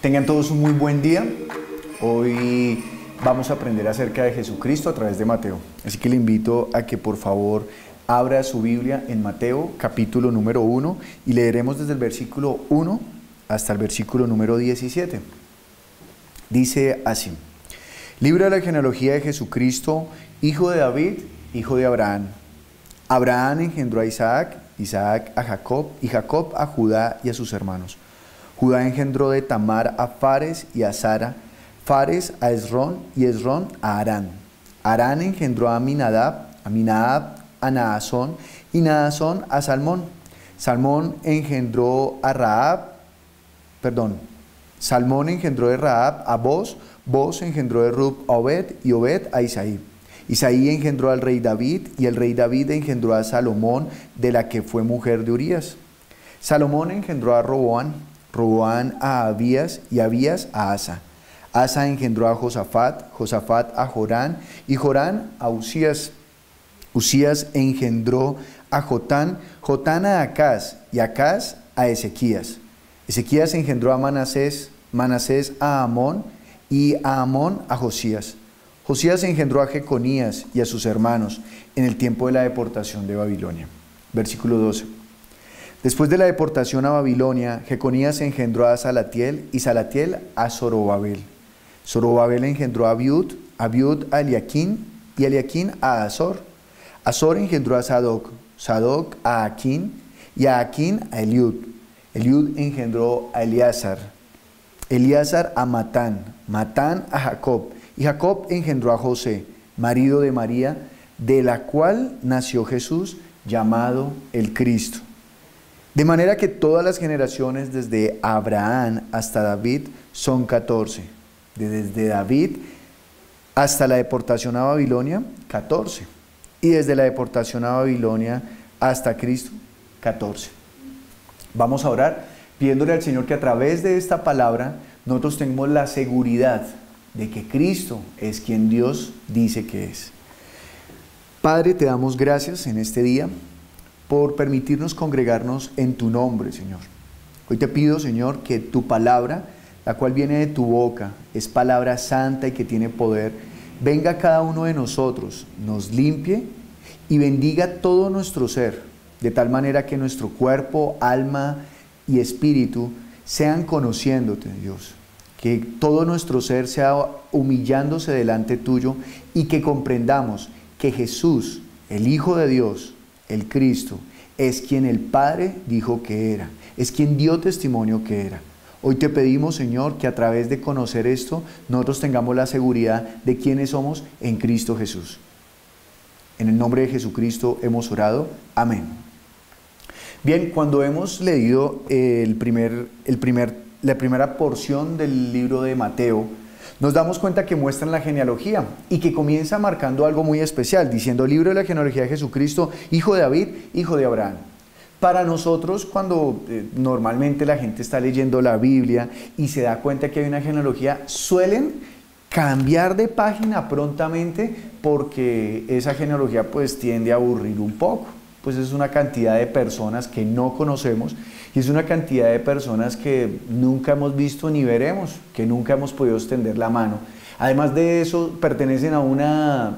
Tengan todos un muy buen día. Hoy vamos a aprender acerca de Jesucristo a través de Mateo. Así que le invito a que por favor abra su Biblia en Mateo capítulo número 1 y leeremos desde el versículo 1 hasta el versículo número 17. Dice así: Libro de la genealogía de Jesucristo, hijo de David, hijo de Abraham. Abraham engendró a Isaac, Isaac a Jacob y Jacob a Judá y a sus hermanos. Judá engendró de Tamar a Fares y a Zara, Fares a Esrón y Esrón a Arán. Arán engendró a Aminadab, Aminadab a Naasón y Naasón a Salmón. Salmón engendró de Rahab a Boz, Boz engendró de Rub a Obed y Obed a Isaí. Isaí engendró al rey David y el rey David engendró a Salomón, de la que fue mujer de Urías. Salomón engendró a Roboán, Roboán a Abías y Abías a Asa. Asa engendró a Josafat, Josafat a Jorán y Jorán a Usías. Usías engendró a Jotán, Jotán a Acaz y Acaz a Ezequías. Ezequías engendró a Manasés, Manasés a Amón y a Amón a Josías. Josías engendró a Jeconías y a sus hermanos en el tiempo de la deportación de Babilonia. Versículo 12. Después de la deportación a Babilonia, Jeconías engendró a Salatiel y Salatiel a Zorobabel. Zorobabel engendró a Abiud, Abiud a Eliaquín y Eliaquín a Azor. Azor engendró a Sadoc, Sadoc a Aquín y a Aquín a Eliud. Eliud engendró a Eleazar, Eleazar a Matán, Matán a Jacob. Y Jacob engendró a José, marido de María, de la cual nació Jesús, llamado el Cristo. De manera que todas las generaciones desde Abraham hasta David son 14. Desde David hasta la deportación a Babilonia, 14. Y desde la deportación a Babilonia hasta Cristo, 14. Vamos a orar pidiéndole al Señor que a través de esta palabra nosotros tengamos la seguridad de que Cristo es quien Dios dice que es. Padre, te damos gracias en este día por permitirnos congregarnos en tu nombre, Señor. Hoy te pido, Señor, que tu palabra, la cual viene de tu boca, es palabra santa y que tiene poder, venga a cada uno de nosotros, nos limpie y bendiga todo nuestro ser, de tal manera que nuestro cuerpo, alma y espíritu sean conociéndote, Dios. Que todo nuestro ser sea humillándose delante tuyo y que comprendamos que Jesús, el Hijo de Dios, el Cristo, es quien el Padre dijo que era, es quien dio testimonio que era. Hoy te pedimos, Señor, que a través de conocer esto, nosotros tengamos la seguridad de quiénes somos en Cristo Jesús. En el nombre de Jesucristo hemos orado. Amén. Bien, cuando hemos leído la primera porción del libro de Mateo, nos damos cuenta que muestran la genealogía y que comienza marcando algo muy especial, diciendo: libro de la genealogía de Jesucristo, hijo de David, hijo de Abraham. Para nosotros, cuando normalmente la gente está leyendo la Biblia y se da cuenta que hay una genealogía, suelen cambiar de página prontamente porque esa genealogía pues tiende a aburrir un poco. Pues es una cantidad de personas que no conocemos y es una cantidad de personas que nunca hemos visto ni veremos, que nunca hemos podido extender la mano. Además de eso, pertenecen a una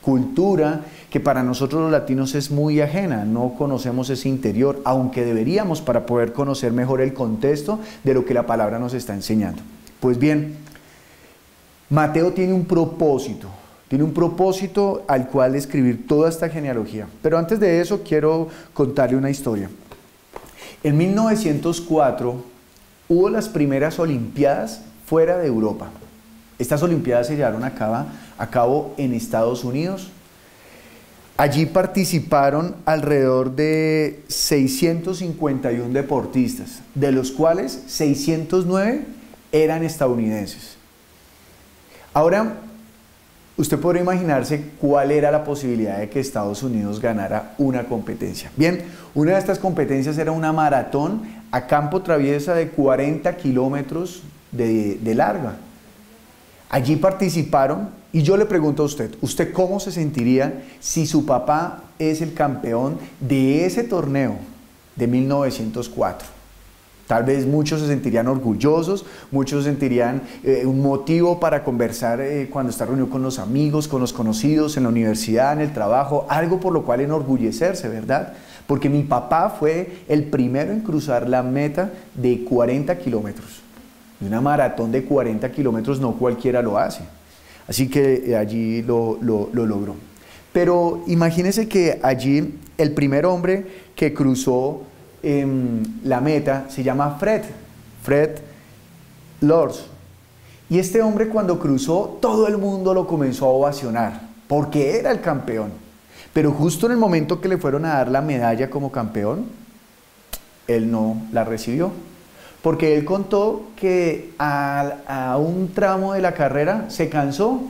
cultura que para nosotros los latinos es muy ajena, no conocemos ese interior, aunque deberíamos para poder conocer mejor el contexto de lo que la palabra nos está enseñando. Pues bien, Mateo tiene un propósito al cual escribir toda esta genealogía. Pero antes de eso quiero contarle una historia. En 1904 hubo las primeras Olimpiadas fuera de Europa. Estas Olimpiadas se llevaron a cabo en Estados Unidos. Allí participaron alrededor de 651 deportistas, de los cuales 609 eran estadounidenses. Ahora, usted podrá imaginarse cuál era la posibilidad de que Estados Unidos ganara una competencia. Bien, una de estas competencias era una maratón a campo traviesa de 40 kilómetros de larga. Allí participaron y yo le pregunto a usted, ¿usted cómo se sentiría si su papá es el campeón de ese torneo de 1904? Tal vez muchos se sentirían orgullosos, muchos sentirían un motivo para conversar cuando está reunido con los amigos, con los conocidos, en la universidad, en el trabajo, algo por lo cual enorgullecerse, ¿verdad? Porque mi papá fue el primero en cruzar la meta de 40 kilómetros. Una maratón de 40 kilómetros no cualquiera lo hace. Así que allí lo logró. Pero imagínense que allí el primer hombre que cruzó la meta se llama Fred Lorz. Y este hombre cuando cruzó, todo el mundo lo comenzó a ovacionar, porque era el campeón. Pero justo en el momento que le fueron a dar la medalla como campeón, él no la recibió. Porque él contó que a un tramo de la carrera se cansó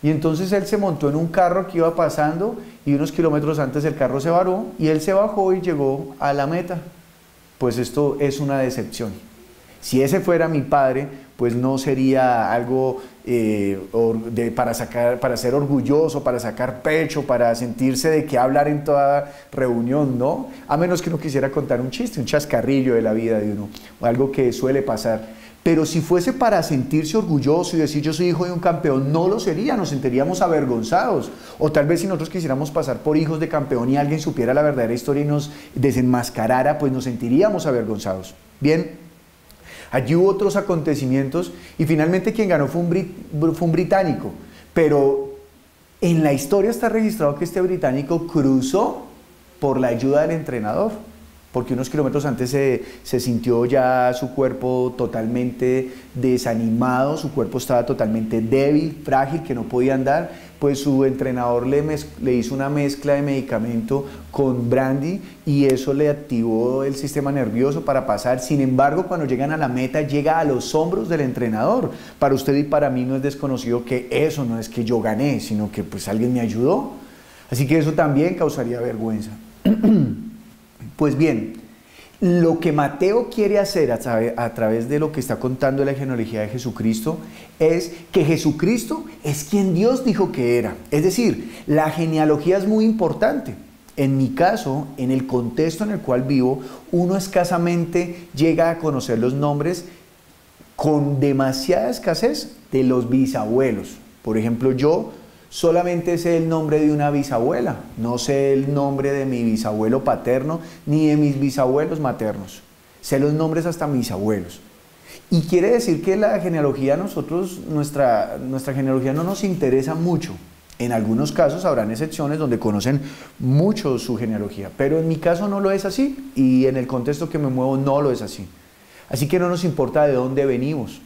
y entonces él se montó en un carro que iba pasando y unos kilómetros antes el carro se varó y él se bajó y llegó a la meta. Pues esto es una decepción. Si ese fuera mi padre, pues no sería algo para ser orgulloso, para sacar pecho, para sentirse de qué hablar en toda reunión, ¿no? A menos que uno quisiera contar un chiste, un chascarrillo de la vida de uno, o algo que suele pasar. Pero si fuese para sentirse orgulloso y decir yo soy hijo de un campeón, no lo sería, nos sentiríamos avergonzados. O tal vez si nosotros quisiéramos pasar por hijos de campeón y alguien supiera la verdadera historia y nos desenmascarara, pues nos sentiríamos avergonzados. Bien. Allí hubo otros acontecimientos y finalmente quien ganó fue un británico, pero en la historia está registrado que este británico cruzó por la ayuda del entrenador, porque unos kilómetros antes se sintió ya su cuerpo totalmente desanimado, su cuerpo estaba totalmente débil, frágil, que no podía andar, pues su entrenador le hizo una mezcla de medicamento con brandy y eso le activó el sistema nervioso para pasar. Sin embargo, cuando llegan a la meta, llega a los hombros del entrenador. Para usted y para mí no es desconocido que eso no es que yo gané, sino que pues alguien me ayudó. Así que eso también causaría vergüenza. Pues bien, lo que Mateo quiere hacer a través de lo que está contando la genealogía de Jesucristo es que Jesucristo es quien Dios dijo que era. Es decir, la genealogía es muy importante. En mi caso, en el contexto en el cual vivo, uno escasamente llega a conocer los nombres con demasiada escasez de los bisabuelos. Por ejemplo, yo solamente sé el nombre de una bisabuela, no sé el nombre de mi bisabuelo paterno ni de mis bisabuelos maternos. Sé los nombres hasta mis abuelos. Y quiere decir que la genealogía, nuestra genealogía no nos interesa mucho. En algunos casos habrán excepciones donde conocen mucho su genealogía, pero en mi caso no lo es así y en el contexto que me muevo no lo es así. Así que no nos importa de dónde venimos,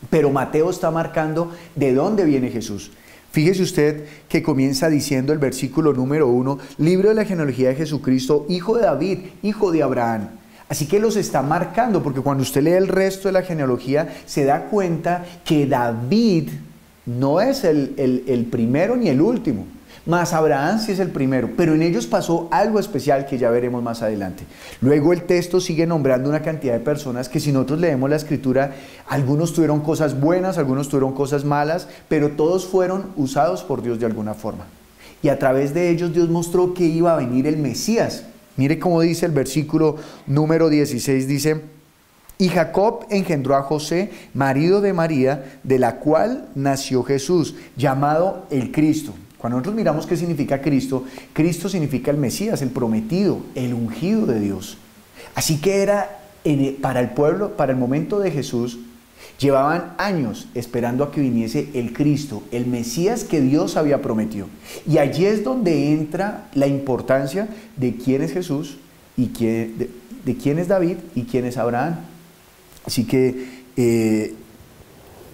pero Mateo está marcando de dónde viene Jesús. Fíjese usted que comienza diciendo el versículo número 1, libro de la genealogía de Jesucristo, hijo de David, hijo de Abraham. Así que los está marcando, porque cuando usted lee el resto de la genealogía, se da cuenta que David no es el primero ni el último, más Abraham sí es el primero, pero en ellos pasó algo especial que ya veremos más adelante. Luego el texto sigue nombrando una cantidad de personas que si nosotros leemos la escritura, algunos tuvieron cosas buenas, algunos tuvieron cosas malas, pero todos fueron usados por Dios de alguna forma. Y a través de ellos Dios mostró que iba a venir el Mesías. Mire cómo dice el versículo número 16, dice: y Jacob engendró a José, marido de María, de la cual nació Jesús, llamado el Cristo. Cuando nosotros miramos qué significa Cristo, Cristo significa el Mesías, el prometido, el ungido de Dios. Así que era para el pueblo, para el momento de Jesús, llevaban años esperando a que viniese el Cristo, el Mesías que Dios había prometido. Y allí es donde entra la importancia de quién es Jesús, y de quién es David y quién es Abraham. Así que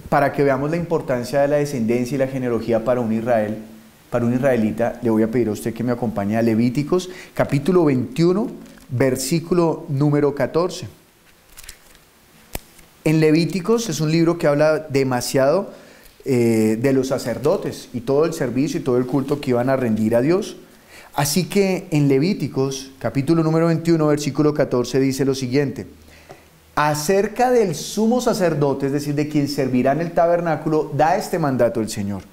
para que veamos la importancia de la descendencia y la genealogía para un israelita, le voy a pedir a usted que me acompañe a Levíticos, capítulo 21, versículo número 14. En Levíticos es un libro que habla demasiado de los sacerdotes y todo el servicio y todo el culto que iban a rendir a Dios. Así que en Levíticos, capítulo número 21, versículo 14, dice lo siguiente: acerca del sumo sacerdote, es decir, de quien servirá en el tabernáculo, da este mandato el Señor: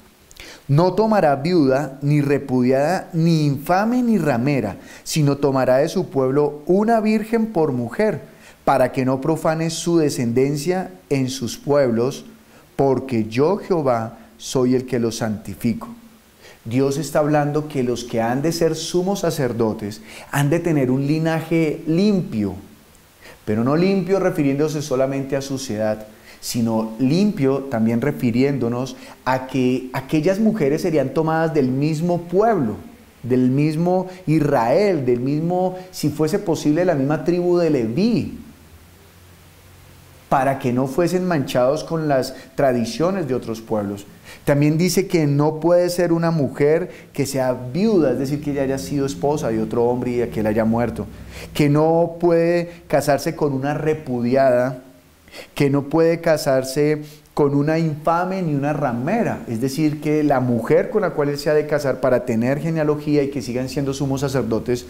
no tomará viuda, ni repudiada, ni infame, ni ramera, sino tomará de su pueblo una virgen por mujer, para que no profane su descendencia en sus pueblos, porque yo Jehová soy el que los santifico. Dios está hablando que los que han de ser sumos sacerdotes han de tener un linaje limpio, pero no limpio refiriéndose solamente a suciedad, sino limpio también refiriéndonos a que aquellas mujeres serían tomadas del mismo pueblo, del mismo Israel, del mismo, si fuese posible, la misma tribu de Leví, para que no fuesen manchados con las tradiciones de otros pueblos. También dice que no puede ser una mujer que sea viuda, es decir, que ella haya sido esposa de otro hombre y aquel haya muerto, que no puede casarse con una repudiada, que no puede casarse con una infame ni una ramera, es decir, que la mujer con la cual él se ha de casar para tener genealogía y que sigan siendo sumos sacerdotes,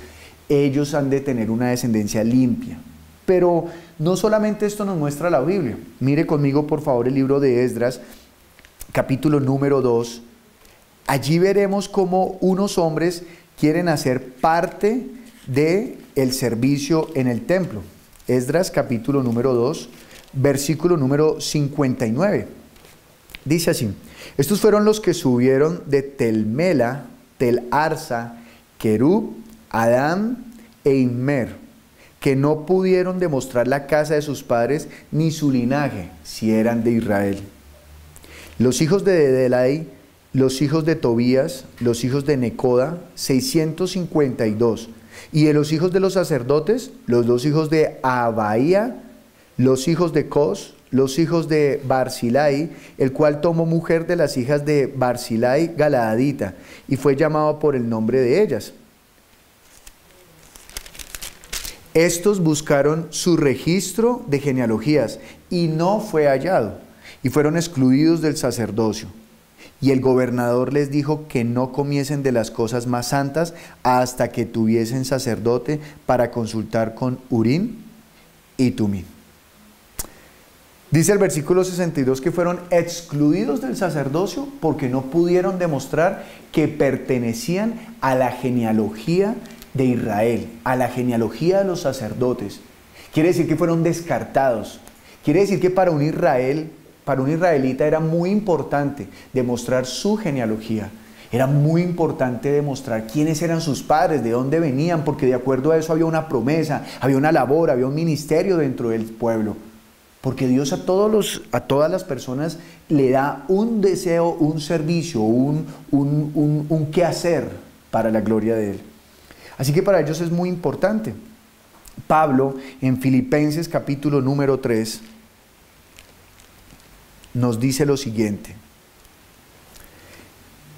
ellos han de tener una descendencia limpia. Pero no solamente esto nos muestra la Biblia. Mire conmigo por favor el libro de Esdras, capítulo número 2. Allí veremos cómo unos hombres quieren hacer parte del servicio en el templo. Esdras capítulo número 2, versículo número 59. Dice así: estos fueron los que subieron de Tel Mela, Tel Arsa, Querub, Adán e Immer, que no pudieron demostrar la casa de sus padres ni su linaje, si eran de Israel. Los hijos de Delai, los hijos de Tobías, los hijos de Necoda, 652. Y de los hijos de los sacerdotes, los dos hijos de Abaía, los hijos de Cos, los hijos de Barzilai, el cual tomó mujer de las hijas de Barzilai Galaadita, y fue llamado por el nombre de ellas. Estos buscaron su registro de genealogías, y no fue hallado, y fueron excluidos del sacerdocio. Y el gobernador les dijo que no comiesen de las cosas más santas hasta que tuviesen sacerdote para consultar con Urim y Tumim. Dice el versículo 62 que fueron excluidos del sacerdocio porque no pudieron demostrar que pertenecían a la genealogía de Israel, a la genealogía de los sacerdotes. Quiere decir que fueron descartados. Quiere decir que para un israelita era muy importante demostrar su genealogía. Era muy importante demostrar quiénes eran sus padres, de dónde venían, porque de acuerdo a eso había una promesa, había una labor, había un ministerio dentro del pueblo. Porque Dios a todas las personas le da un deseo, un servicio, un quehacer para la gloria de Él. Así que para ellos es muy importante. Pablo en Filipenses capítulo número 3 nos dice lo siguiente.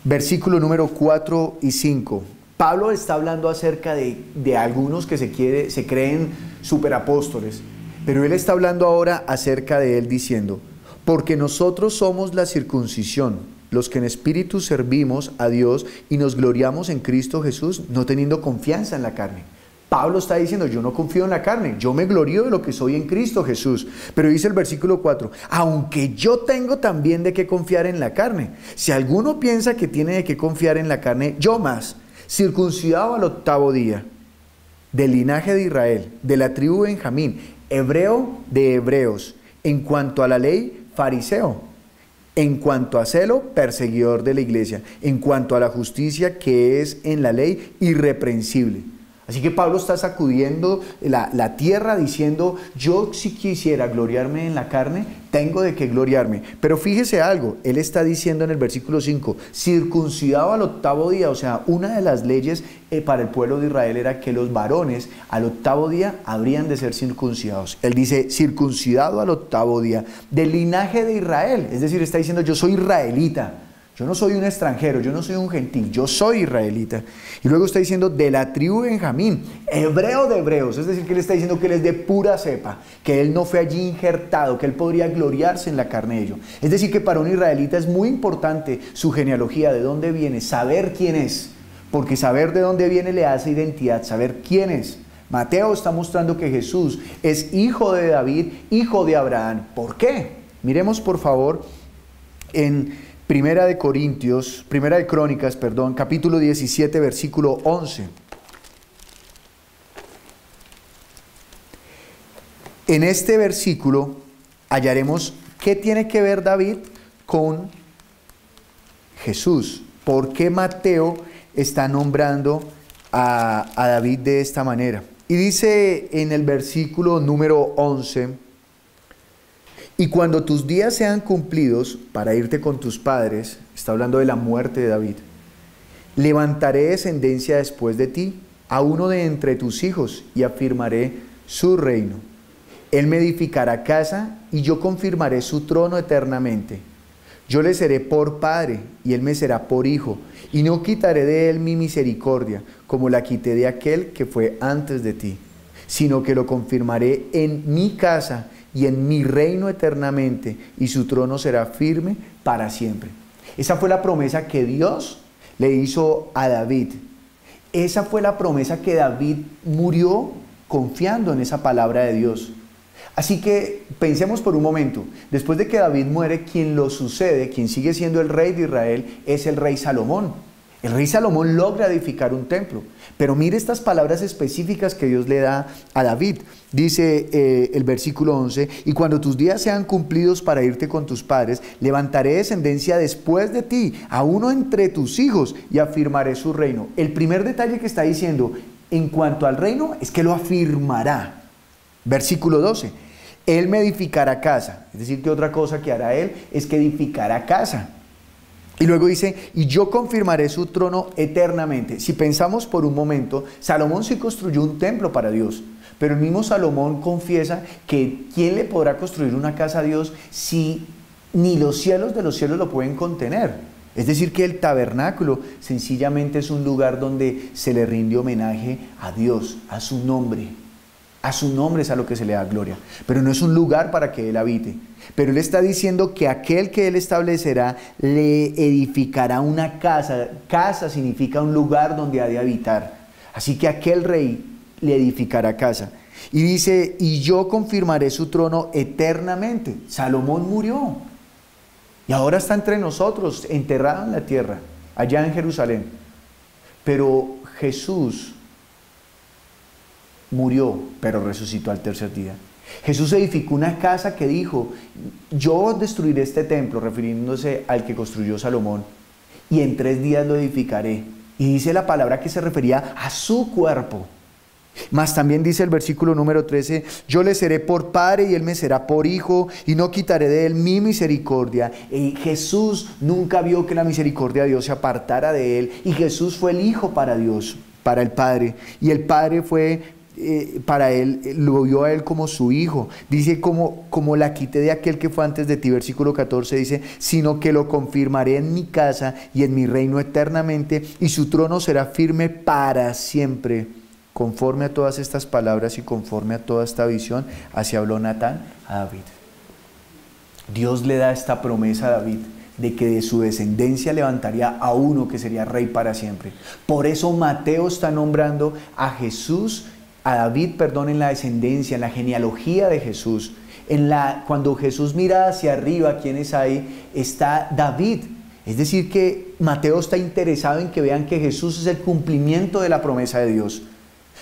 Versículo número 4 y 5. Pablo está hablando acerca de algunos que se creen superapóstoles, pero él está hablando ahora acerca de él diciendo: porque nosotros somos la circuncisión, los que en espíritu servimos a Dios y nos gloriamos en Cristo Jesús, no teniendo confianza en la carne. Pablo está diciendo: yo no confío en la carne, yo me glorío de lo que soy en Cristo Jesús. Pero dice el versículo 4, aunque yo tengo también de qué confiar en la carne. Si alguno piensa que tiene de qué confiar en la carne, yo más, circuncidado al 8º día, del linaje de Israel, de la tribu de Benjamín, hebreo de hebreos, en cuanto a la ley, fariseo, en cuanto a celo, perseguidor de la iglesia, en cuanto a la justicia que es en la ley, irreprensible. Así que Pablo está sacudiendo la tierra diciendo: yo si quisiera gloriarme en la carne, tengo de qué gloriarme. Pero fíjese algo, él está diciendo en el versículo 5, circuncidado al 8º día. O sea, una de las leyes para el pueblo de Israel era que los varones al 8º día habrían de ser circuncidados. Él dice circuncidado al 8º día, del linaje de Israel. Es decir, está diciendo: yo soy israelita. Yo no soy un extranjero, yo no soy un gentil, yo soy israelita. Y luego está diciendo de la tribu de Benjamín, hebreo de hebreos. Es decir, que él está diciendo que él es de pura cepa, que él no fue allí injertado, que él podría gloriarse en la carne de ellos. Es decir, que para un israelita es muy importante su genealogía, de dónde viene, saber quién es. Porque saber de dónde viene le hace identidad, saber quién es. Mateo está mostrando que Jesús es hijo de David, hijo de Abraham. ¿Por qué? Miremos por favor en Primera de Crónicas, capítulo 17, versículo 11. En este versículo hallaremos qué tiene que ver David con Jesús. ¿Por qué Mateo está nombrando a David de esta manera? Y dice en el versículo número 11: y cuando tus días sean cumplidos para irte con tus padres, está hablando de la muerte de David, levantaré descendencia después de ti, a uno de entre tus hijos, y afirmaré su reino. Él me edificará casa, y yo confirmaré su trono eternamente. Yo le seré por padre, y él me será por hijo, y no quitaré de él mi misericordia, como la quité de aquel que fue antes de ti, sino que lo confirmaré en mi casa y en mi reino eternamente, y su trono será firme para siempre. Esa fue la promesa que Dios le hizo a David. Esa fue la promesa que David murió confiando en esa palabra de Dios. Así que pensemos por un momento, después de que David muere, quien lo sucede, quien sigue siendo el rey de Israel, es el rey Salomón. El rey Salomón logra edificar un templo, pero mire estas palabras específicas que Dios le da a David. Dice el versículo 11: y cuando tus días sean cumplidos para irte con tus padres, levantaré descendencia después de ti, a uno entre tus hijos, y afirmaré su reino. El primer detalle que está diciendo en cuanto al reino es que lo afirmará. Versículo 12: él me edificará casa. Es decir, que otra cosa que hará él es que edificará casa. Y luego dice, y yo confirmaré su trono eternamente. Si pensamos por un momento, Salomón sí construyó un templo para Dios, pero el mismo Salomón confiesa que ¿quién le podrá construir una casa a Dios si ni los cielos de los cielos lo pueden contener? Es decir, que el tabernáculo sencillamente es un lugar donde se le rinde homenaje a Dios, a su nombre. A su nombre es a lo que se le da gloria, pero no es un lugar para que Él habite. Pero Él está diciendo que aquel que Él establecerá le edificará una casa. Casa significa un lugar donde ha de habitar. Así que aquel rey le edificará casa. Y dice, y yo confirmaré su trono eternamente. Salomón murió y ahora está entre nosotros, enterrado en la tierra, allá en Jerusalén. Pero Jesús murió, pero resucitó al tercer día. Jesús edificó una casa que dijo, yo destruiré este templo, refiriéndose al que construyó Salomón, y en 3 días lo edificaré. Y dice la palabra que se refería a su cuerpo. Mas también dice el versículo número 13, yo le seré por padre y él me será por hijo, y no quitaré de él mi misericordia. Y Jesús nunca vio que la misericordia de Dios se apartara de él, y Jesús fue el hijo para Dios, para el Padre, y el Padre fue para él, lo vio a él como su hijo. Dice como la quité de aquel que fue antes de ti. Versículo 14 dice, sino que lo confirmaré en mi casa y en mi reino eternamente, y su trono será firme para siempre. Conforme a todas estas palabras y conforme a toda esta visión, así habló Natán a David. Dios le da esta promesa a David de que de su descendencia levantaría a uno que sería rey para siempre. Por eso Mateo está nombrando a Jesús, a David, perdón, en la descendencia, en la genealogía de Jesús. Cuando Jesús mira hacia arriba, ¿quiénes hay? Está David. Es decir, que Mateo está interesado en que vean que Jesús es el cumplimiento de la promesa de Dios.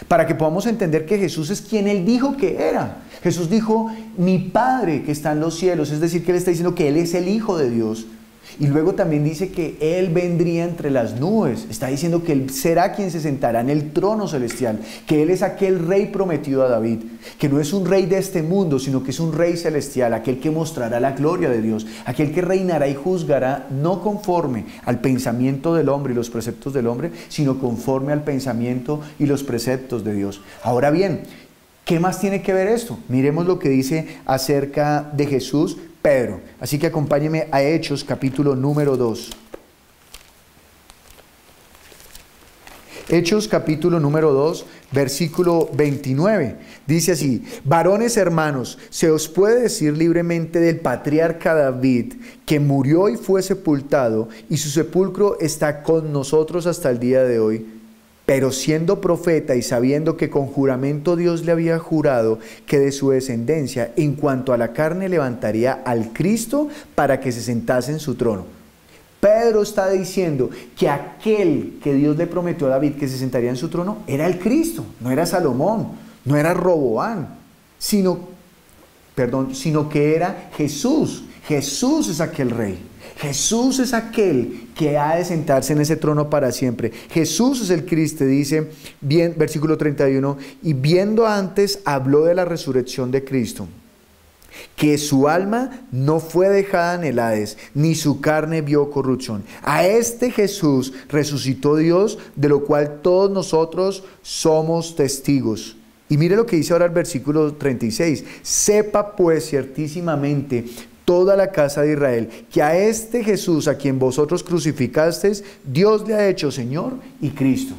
Para que podamos entender que Jesús es quien Él dijo que era. Jesús dijo, mi Padre que está en los cielos. Es decir, que Él está diciendo que Él es el Hijo de Dios. Y luego también dice que Él vendría entre las nubes. Está diciendo que Él será quien se sentará en el trono celestial. Que Él es aquel rey prometido a David. Que no es un rey de este mundo, sino que es un rey celestial. Aquel que mostrará la gloria de Dios. Aquel que reinará y juzgará no conforme al pensamiento del hombre y los preceptos del hombre, sino conforme al pensamiento y los preceptos de Dios. Ahora bien, ¿qué más tiene que ver esto? Miremos lo que dice acerca de Jesús Pedro. Así que acompáñeme a Hechos capítulo número 2. Hechos capítulo número 2, versículo 29. Dice así, varones hermanos, se os puede decir libremente del patriarca David, que murió y fue sepultado, y su sepulcro está con nosotros hasta el día de hoy. Pero siendo profeta y sabiendo que con juramento Dios le había jurado que de su descendencia, en cuanto a la carne, levantaría al Cristo para que se sentase en su trono. Pedro está diciendo que aquel que Dios le prometió a David que se sentaría en su trono era el Cristo, no era Salomón, no era Roboán, sino perdón, sino que era Jesús. Jesús es aquel rey. Jesús es aquel que ha de sentarse en ese trono para siempre. Jesús es el Cristo, dice, bien, versículo 31, y viendo antes habló de la resurrección de Cristo, que su alma no fue dejada en el Hades, ni su carne vio corrupción. A este Jesús resucitó Dios, de lo cual todos nosotros somos testigos. Y mire lo que dice ahora el versículo 36. Sepa pues ciertísimamente toda la casa de Israel, que a este Jesús, a quien vosotros crucificasteis, Dios le ha hecho Señor y Cristo.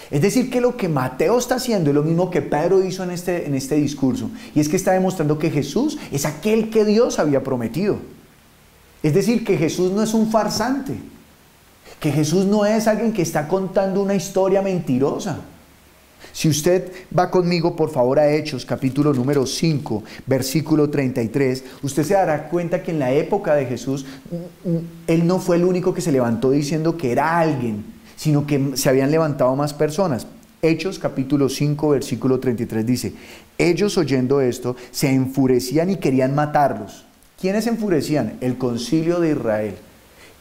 Es decir, que lo que Mateo está haciendo es lo mismo que Pedro hizo en este discurso, y es que está demostrando que Jesús es aquel que Dios había prometido. Es decir, que Jesús no es un farsante, que Jesús no es alguien que está contando una historia mentirosa. Si usted va conmigo por favor a Hechos capítulo número 5 versículo 33, usted se dará cuenta que en la época de Jesús él no fue el único que se levantó diciendo que era alguien, sino que se habían levantado más personas. Hechos capítulo 5 versículo 33 dice: ellos oyendo esto se enfurecían y querían matarlos. ¿Quiénes se enfurecían? El concilio de Israel.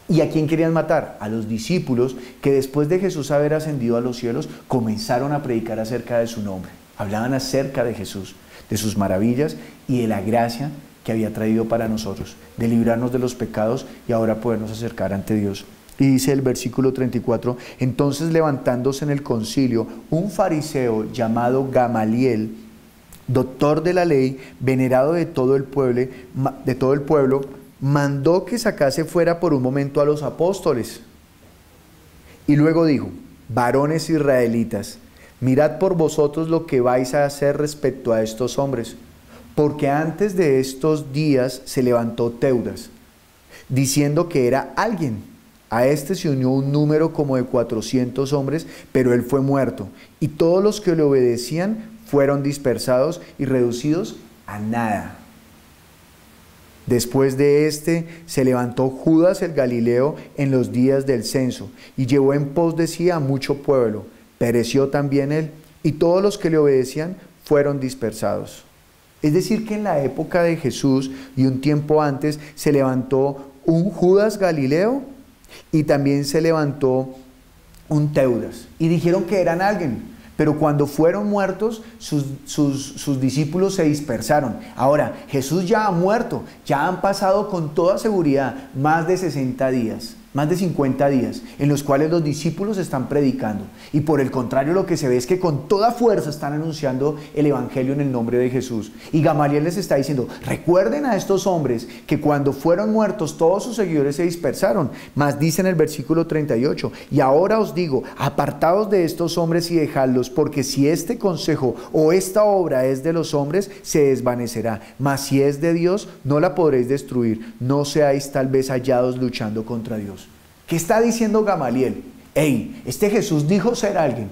¿Y a quién querían matar? A los discípulos que después de Jesús haber ascendido a los cielos comenzaron a predicar acerca de su nombre. Hablaban acerca de Jesús, de sus maravillas y de la gracia que había traído para nosotros, de librarnos de los pecados y ahora podernos acercar ante Dios. Y dice el versículo 34, entonces levantándose en el concilio un fariseo llamado Gamaliel, doctor de la ley, venerado de todo el pueblo, mandó que sacase fuera por un momento a los apóstoles. Y luego dijo: varones israelitas, mirad por vosotros lo que vais a hacer respecto a estos hombres, porque antes de estos días se levantó Teudas, diciendo que era alguien. A este se unió un número como de 400 hombres, pero él fue muerto, y todos los que le obedecían fueron dispersados y reducidos a nada. Después de este se levantó Judas el Galileo en los días del censo y llevó en pos de sí a mucho pueblo. Pereció también él, y todos los que le obedecían fueron dispersados. Es decir, que en la época de Jesús y un tiempo antes se levantó un Judas Galileo y también se levantó un Teudas. Y dijeron que eran alguien. Pero cuando fueron muertos, sus discípulos se dispersaron. Ahora, Jesús ya ha muerto, ya han pasado con toda seguridad más de 60 días, más de 50 días, en los cuales los discípulos están predicando. Y por el contrario, lo que se ve es que con toda fuerza están anunciando el evangelio en el nombre de Jesús. Y Gamaliel les está diciendo: recuerden a estos hombres que cuando fueron muertos todos sus seguidores se dispersaron. Mas dice en el versículo 38, y ahora os digo, apartaos de estos hombres y dejadlos, porque si este consejo o esta obra es de los hombres, se desvanecerá. Mas si es de Dios, no la podréis destruir. No seáis tal vez hallados luchando contra Dios. ¿Qué está diciendo Gamaliel? Hey, este Jesús dijo ser alguien,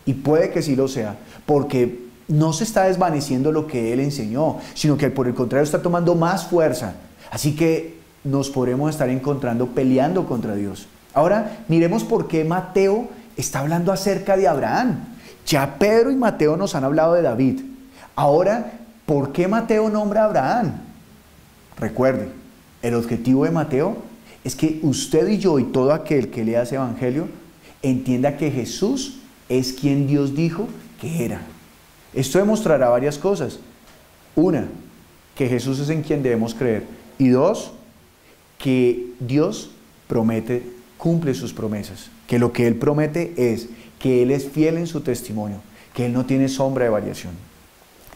y puede que sí lo sea, porque no se está desvaneciendo lo que él enseñó, sino que por el contrario está tomando más fuerza. Así que nos podremos estar encontrando peleando contra Dios. Ahora miremos por qué Mateo está hablando acerca de Abraham. Ya Pedro y Mateo nos han hablado de David. Ahora, ¿por qué Mateo nombra a Abraham? Recuerde, el objetivo de Mateo es que usted y yo y todo aquel que lea ese evangelio entienda que Jesús es quien Dios dijo que era. Esto demostrará varias cosas. Una, que Jesús es en quien debemos creer. Y dos, que Dios promete, cumple sus promesas. Que lo que Él promete es que Él es fiel en su testimonio, que Él no tiene sombra de variación.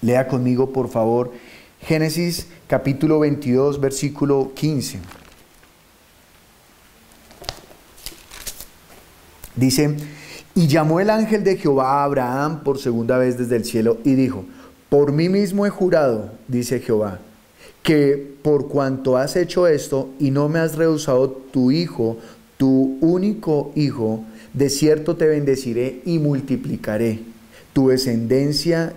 Lea conmigo, por favor, Génesis capítulo 22, versículo 15. Dice: y llamó el ángel de Jehová a Abraham por segunda vez desde el cielo y dijo: por mí mismo he jurado, dice Jehová, que por cuanto has hecho esto y no me has rehusado tu hijo, tu único hijo, de cierto te bendeciré y multiplicaré tu descendencia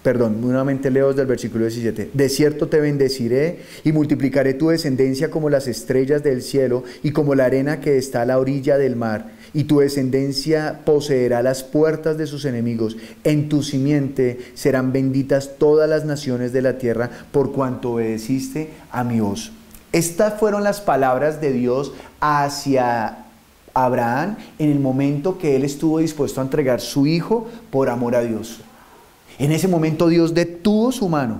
Perdón, nuevamente leo desde el versículo 17. De cierto te bendeciré y multiplicaré tu descendencia como las estrellas del cielo y como la arena que está a la orilla del mar. Y tu descendencia poseerá las puertas de sus enemigos. En tu simiente serán benditas todas las naciones de la tierra por cuanto obedeciste a mi voz. Estas fueron las palabras de Dios hacia Abraham en el momento que él estuvo dispuesto a entregar su hijo por amor a Dios. En ese momento Dios detuvo su mano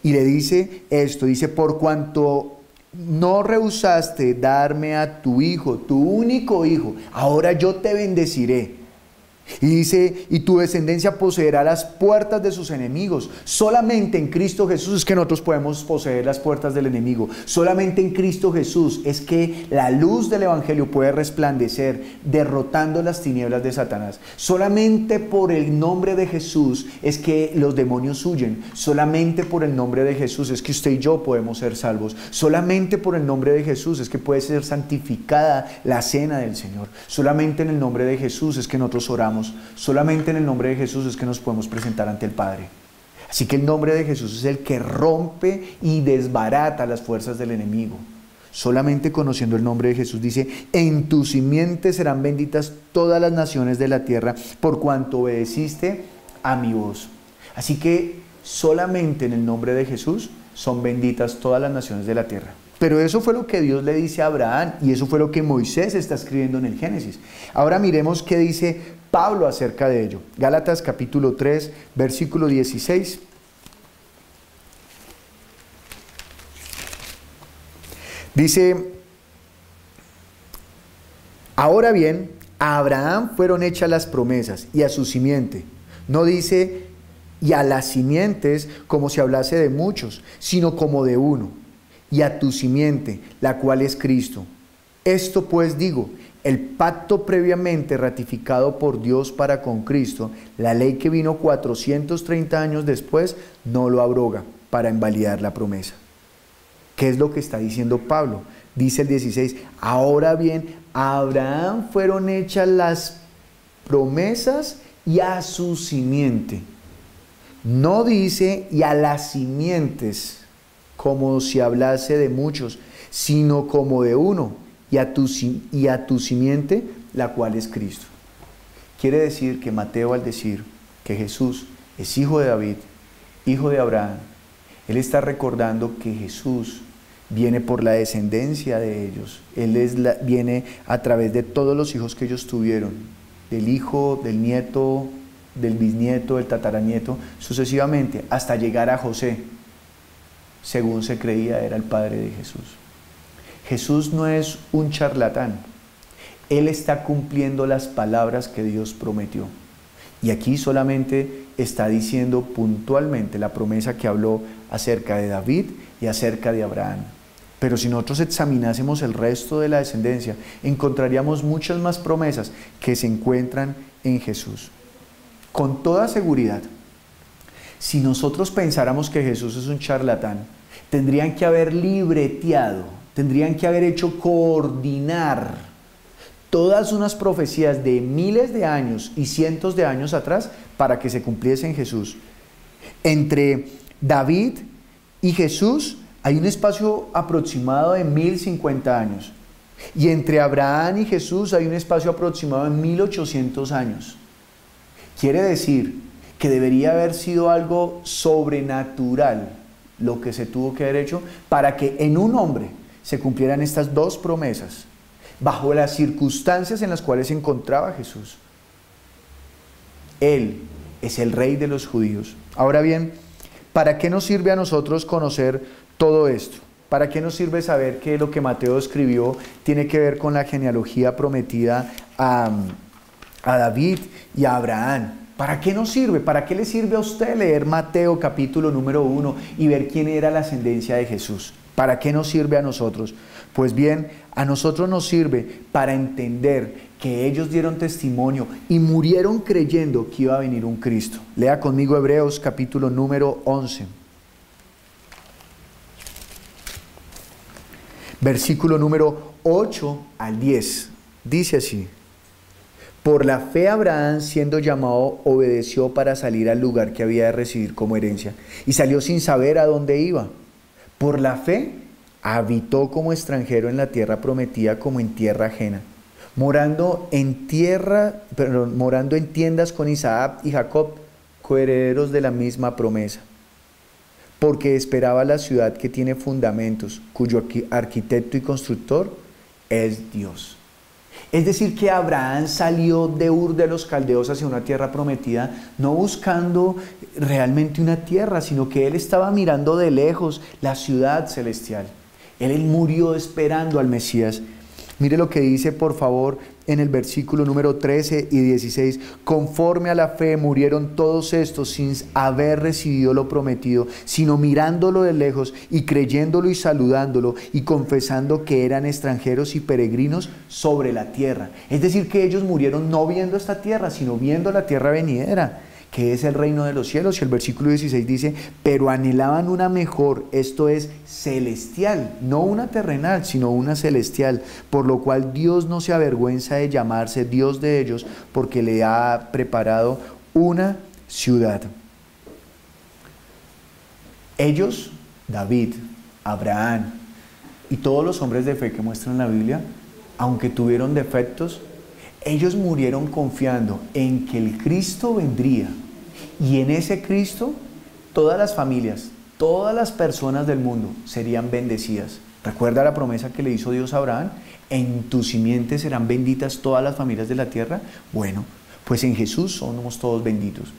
y le dice esto, dice, por cuanto no rehusaste darme a tu hijo, tu único hijo, ahora yo te bendeciré. Y dice, y tu descendencia poseerá las puertas de sus enemigos. Solamente en Cristo Jesús es que nosotros podemos poseer las puertas del enemigo. Solamente en Cristo Jesús es que la luz del Evangelio puede resplandecer, derrotando las tinieblas de Satanás. Solamente por el nombre de Jesús es que los demonios huyen. Solamente por el nombre de Jesús es que usted y yo podemos ser salvos. Solamente por el nombre de Jesús es que puede ser santificada la cena del Señor. Solamente en el nombre de Jesús es que nosotros oramos. Solamente en el nombre de Jesús es que nos podemos presentar ante el Padre. Así que el nombre de Jesús es el que rompe y desbarata las fuerzas del enemigo. Solamente conociendo el nombre de Jesús dice, en tu simiente serán benditas todas las naciones de la tierra por cuanto obedeciste a mi voz. Así que solamente en el nombre de Jesús son benditas todas las naciones de la tierra. Pero eso fue lo que Dios le dice a Abraham y eso fue lo que Moisés está escribiendo en el Génesis. Ahora miremos qué dice Pablo acerca de ello. Gálatas capítulo 3, versículo 16. Dice, ahora bien, a Abraham fueron hechas las promesas y a su simiente. No dice, y a las simientes como si hablase de muchos, sino como de uno. Y a tu simiente, la cual es Cristo. Esto pues digo, el pacto previamente ratificado por Dios para con Cristo, la ley que vino 430 años después, no lo abroga para invalidar la promesa. ¿Qué es lo que está diciendo Pablo? Dice el 16, ahora bien, a Abraham fueron hechas las promesas y a su simiente. No dice y a las simientes, como si hablase de muchos, sino como de uno, y a tu simiente, la cual es Cristo. Quiere decir que Mateo, al decir que Jesús es hijo de David, hijo de Abraham, él está recordando que Jesús viene por la descendencia de ellos. Él viene a través de todos los hijos que ellos tuvieron, del hijo, del nieto, del bisnieto, del tataranieto, sucesivamente, hasta llegar a José, según se creía era el padre de Jesús. Jesús no es un charlatán. Él está cumpliendo las palabras que Dios prometió. Y aquí solamente está diciendo puntualmente la promesa que habló acerca de David y acerca de Abraham. Pero si nosotros examinásemos el resto de la descendencia, encontraríamos muchas más promesas que se encuentran en Jesús. Con toda seguridad, si nosotros pensáramos que Jesús es un charlatán, tendrían que haber libreteado, tendrían que haber hecho coordinar todas unas profecías de miles de años y cientos de años atrás para que se cumpliese en Jesús. Entre David y Jesús hay un espacio aproximado de 1050 años. Y entre Abraham y Jesús hay un espacio aproximado de 1800 años. Quiere decir que debería haber sido algo sobrenatural lo que se tuvo que haber hecho para que en un hombre se cumplieran estas dos promesas, bajo las circunstancias en las cuales se encontraba Jesús. Él es el Rey de los judíos. Ahora bien, ¿para qué nos sirve a nosotros conocer todo esto? ¿Para qué nos sirve saber que lo que Mateo escribió tiene que ver con la genealogía prometida a David y a Abraham? ¿Para qué nos sirve? ¿Para qué le sirve a usted leer Mateo capítulo número 1 y ver quién era la ascendencia de Jesús? ¿Para qué nos sirve a nosotros? Pues bien, a nosotros nos sirve para entender que ellos dieron testimonio y murieron creyendo que iba a venir un Cristo. Lea conmigo Hebreos capítulo número 11. Versículo número 8 al 10. Dice así: Por la fe Abraham, siendo llamado, obedeció para salir al lugar que había de recibir como herencia, y salió sin saber a dónde iba. Por la fe habitó como extranjero en la tierra prometida, como en tierra ajena, morando en tiendas con Isaac y Jacob, coherederos de la misma promesa, porque esperaba la ciudad que tiene fundamentos, cuyo arquitecto y constructor es Dios. Es decir, que Abraham salió de Ur de los Caldeos hacia una tierra prometida, no buscando realmente una tierra, sino que él estaba mirando de lejos la ciudad celestial. Él murió esperando al Mesías. Mire lo que dice, por favor, en el versículo número 13 y 16. Conforme a la fe murieron todos estos sin haber recibido lo prometido, sino mirándolo de lejos y creyéndolo y saludándolo y confesando que eran extranjeros y peregrinos sobre la tierra. Es decir, que ellos murieron no viendo esta tierra, sino viendo la tierra venidera, que es el reino de los cielos. Y el versículo 16 dice, pero anhelaban una mejor, esto es celestial, no una terrenal, sino una celestial, por lo cual Dios no se avergüenza de llamarse Dios de ellos, porque le ha preparado una ciudad. Ellos, David, Abraham y todos los hombres de fe que muestran la Biblia, aunque tuvieron defectos, ellos murieron confiando en que el Cristo vendría. Y en ese Cristo, todas las familias, todas las personas del mundo serían bendecidas. ¿Recuerda la promesa que le hizo Dios a Abraham? En tu simiente serán benditas todas las familias de la tierra. Bueno, pues en Jesús somos todos benditos.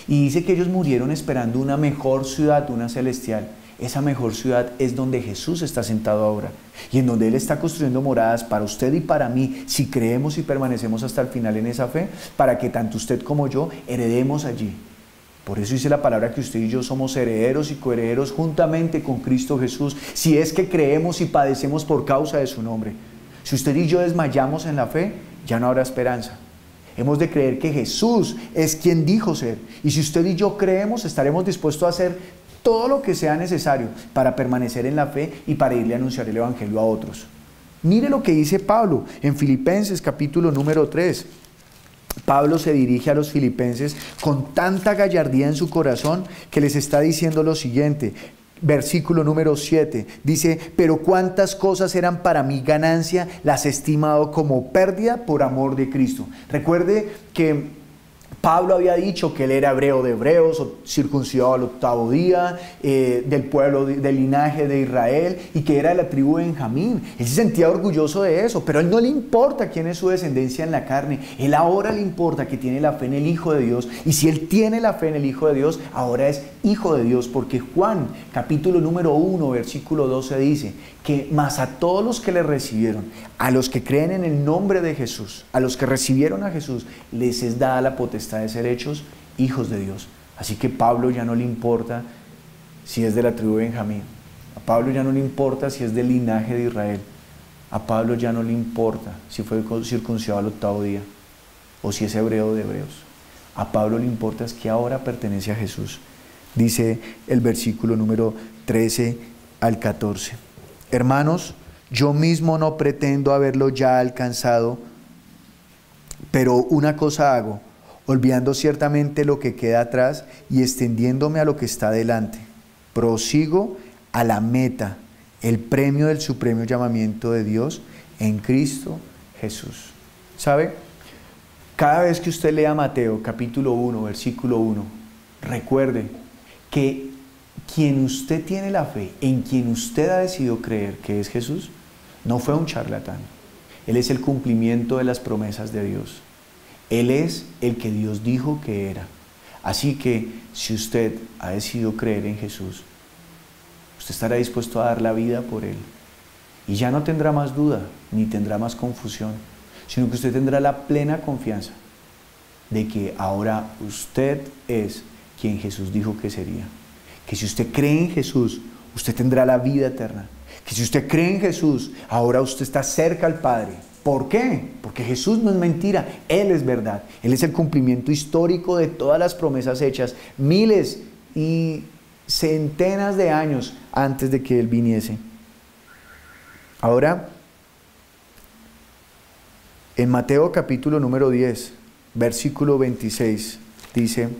Y dice que ellos murieron esperando una mejor ciudad, una celestial. Esa mejor ciudad es donde Jesús está sentado ahora y en donde Él está construyendo moradas para usted y para mí, si creemos y permanecemos hasta el final en esa fe, para que tanto usted como yo heredemos allí. Por eso dice la palabra que usted y yo somos herederos y coherederos juntamente con Cristo Jesús, si es que creemos y padecemos por causa de su nombre. Si usted y yo desmayamos en la fe, ya no habrá esperanza. Hemos de creer que Jesús es quien dijo ser. Y si usted y yo creemos, estaremos dispuestos a hacer todo lo que sea necesario para permanecer en la fe y para irle a anunciar el Evangelio a otros. Mire lo que dice Pablo en Filipenses capítulo número 3. Pablo se dirige a los filipenses con tanta gallardía en su corazón que les está diciendo lo siguiente. Versículo número 7, dice, pero cuántas cosas eran para mí ganancia, las he estimado como pérdida por amor de Cristo. Recuerde que Pablo había dicho que él era hebreo de hebreos, circuncidado al 8º día, del pueblo, del linaje de Israel, y que era de la tribu de Benjamín. Él se sentía orgulloso de eso, pero a él no le importa quién es su descendencia en la carne. Él ahora le importa que tiene la fe en el Hijo de Dios, y si él tiene la fe en el Hijo de Dios, ahora es hijo de Dios, porque Juan, capítulo número 1, versículo 12 dice que más a todos los que le recibieron, a los que creen en el nombre de Jesús, a los que recibieron a Jesús, les es dada la potestad de ser hechos hijos de Dios. Así que Pablo ya no le importa si es de la tribu de Benjamín, a Pablo ya no le importa si es del linaje de Israel, a Pablo ya no le importa si fue circuncidado al 8º día o si es hebreo de hebreos. A Pablo le importa es que ahora pertenece a Jesús. Dice el versículo número 13 al 14. Hermanos, yo mismo no pretendo haberlo ya alcanzado, pero una cosa hago, olvidando ciertamente lo que queda atrás y extendiéndome a lo que está delante. Prosigo a la meta, el premio del supremo llamamiento de Dios en Cristo Jesús. ¿Sabe? Cada vez que usted lea Mateo capítulo 1, versículo 1, recuerde que quien usted tiene la fe, en quien usted ha decidido creer que es Jesús, no fue un charlatán. Él es el cumplimiento de las promesas de Dios. Él es el que Dios dijo que era. Así que si usted ha decidido creer en Jesús, usted estará dispuesto a dar la vida por Él. Y ya no tendrá más duda, ni tendrá más confusión, sino que usted tendrá la plena confianza de que ahora usted es quien Jesús dijo que sería. Que si usted cree en Jesús, usted tendrá la vida eterna. Que si usted cree en Jesús, ahora usted está cerca al Padre. ¿Por qué? Porque Jesús no es mentira, Él es verdad. Él es el cumplimiento histórico de todas las promesas hechas miles y centenas de años antes de que Él viniese. Ahora, En Mateo capítulo número 10, versículo 26, dice: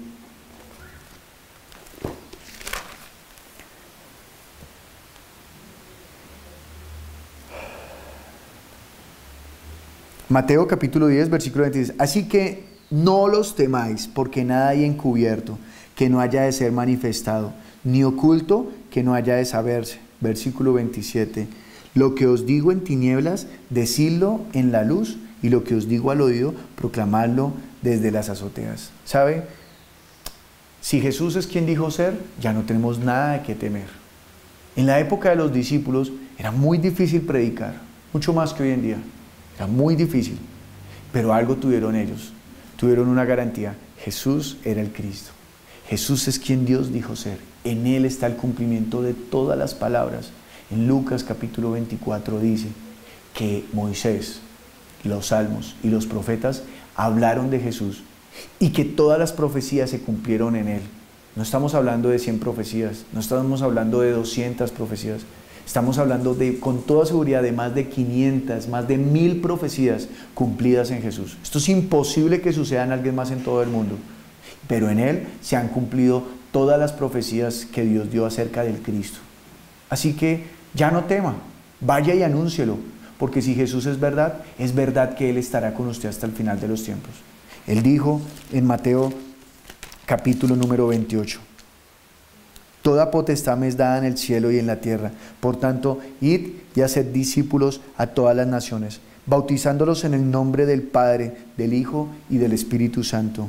Mateo capítulo 10, versículo 26. Así que no los temáis, porque nada hay encubierto que no haya de ser manifestado, ni oculto que no haya de saberse. Versículo 27. Lo que os digo en tinieblas, decidlo en la luz, y lo que os digo al oído, proclamadlo desde las azoteas. ¿Sabe? Si Jesús es quien dijo ser, ya no tenemos nada de qué temer. En la época de los discípulos era muy difícil predicar, mucho más que hoy en día. Era muy difícil, pero algo tuvieron ellos. Tuvieron una garantía: Jesús era el Cristo. Jesús es quien Dios dijo ser. En Él está el cumplimiento de todas las palabras. En Lucas capítulo 24 dice que Moisés, los salmos y los profetas hablaron de Jesús y que todas las profecías se cumplieron en Él. No estamos hablando de 100 profecías, no estamos hablando de 200 profecías. Estamos hablando con toda seguridad de más de 500, más de 1000 profecías cumplidas en Jesús. Esto es imposible que suceda en alguien más en todo el mundo, pero en Él se han cumplido todas las profecías que Dios dio acerca del Cristo. Así que ya no tema, vaya y anúncielo, porque si Jesús es verdad que Él estará con usted hasta el final de los tiempos. Él dijo en Mateo capítulo número 28: toda potestad me es dada en el cielo y en la tierra. Por tanto, id y haced discípulos a todas las naciones, bautizándolos en el nombre del Padre, del Hijo y del Espíritu Santo,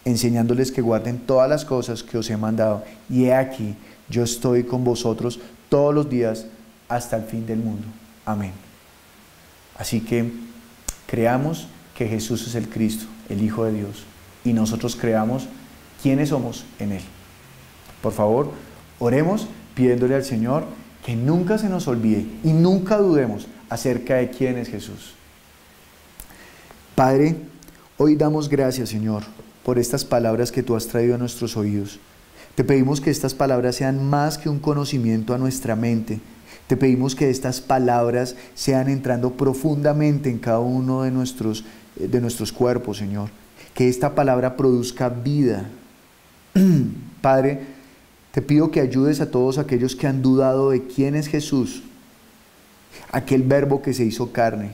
enseñándoles que guarden todas las cosas que os he mandado. Y he aquí, yo estoy con vosotros todos los días hasta el fin del mundo. Amén. Así que creamos que Jesús es el Cristo, el Hijo de Dios, y nosotros creamos quiénes somos en Él. Por favor, oremos pidiéndole al Señor que nunca se nos olvide y nunca dudemos acerca de quién es Jesús. Padre, hoy damos gracias, Señor, por estas palabras que tú has traído a nuestros oídos. Te pedimos que estas palabras sean más que un conocimiento a nuestra mente. Te pedimos que estas palabras sean entrando profundamente en cada uno de nuestros cuerpos, Señor. Que esta palabra produzca vida. Padre, te pido que ayudes a todos aquellos que han dudado de quién es Jesús, aquel verbo que se hizo carne.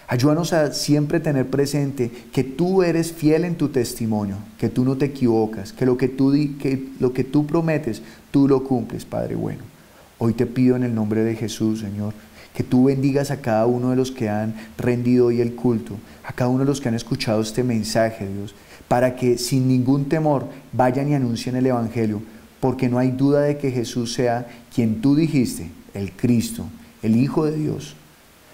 Ayúdanos a siempre tener presente que tú eres fiel en tu testimonio, que tú no te equivocas, que lo que tú prometes, tú lo cumples, Padre bueno. Hoy te pido en el nombre de Jesús, Señor, que tú bendigas a cada uno de los que han rendido hoy el culto, a cada uno de los que han escuchado este mensaje, Dios, para que sin ningún temor vayan y anuncien el Evangelio, porque no hay duda de que Jesús sea quien tú dijiste, el Cristo, el Hijo de Dios.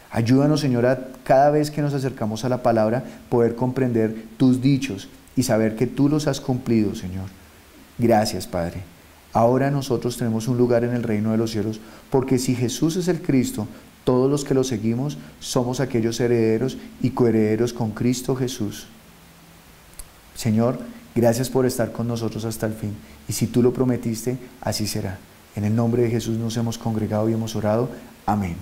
Ayúdanos, Señor, a cada vez que nos acercamos a la palabra, poder comprender tus dichos y saber que tú los has cumplido, Señor. Gracias, Padre. Ahora nosotros tenemos un lugar en el reino de los cielos, porque si Jesús es el Cristo, todos los que lo seguimos somos aquellos herederos y coherederos con Cristo Jesús. Señor, gracias por estar con nosotros hasta el fin. Y si tú lo prometiste, así será. En el nombre de Jesús nos hemos congregado y hemos orado. Amén.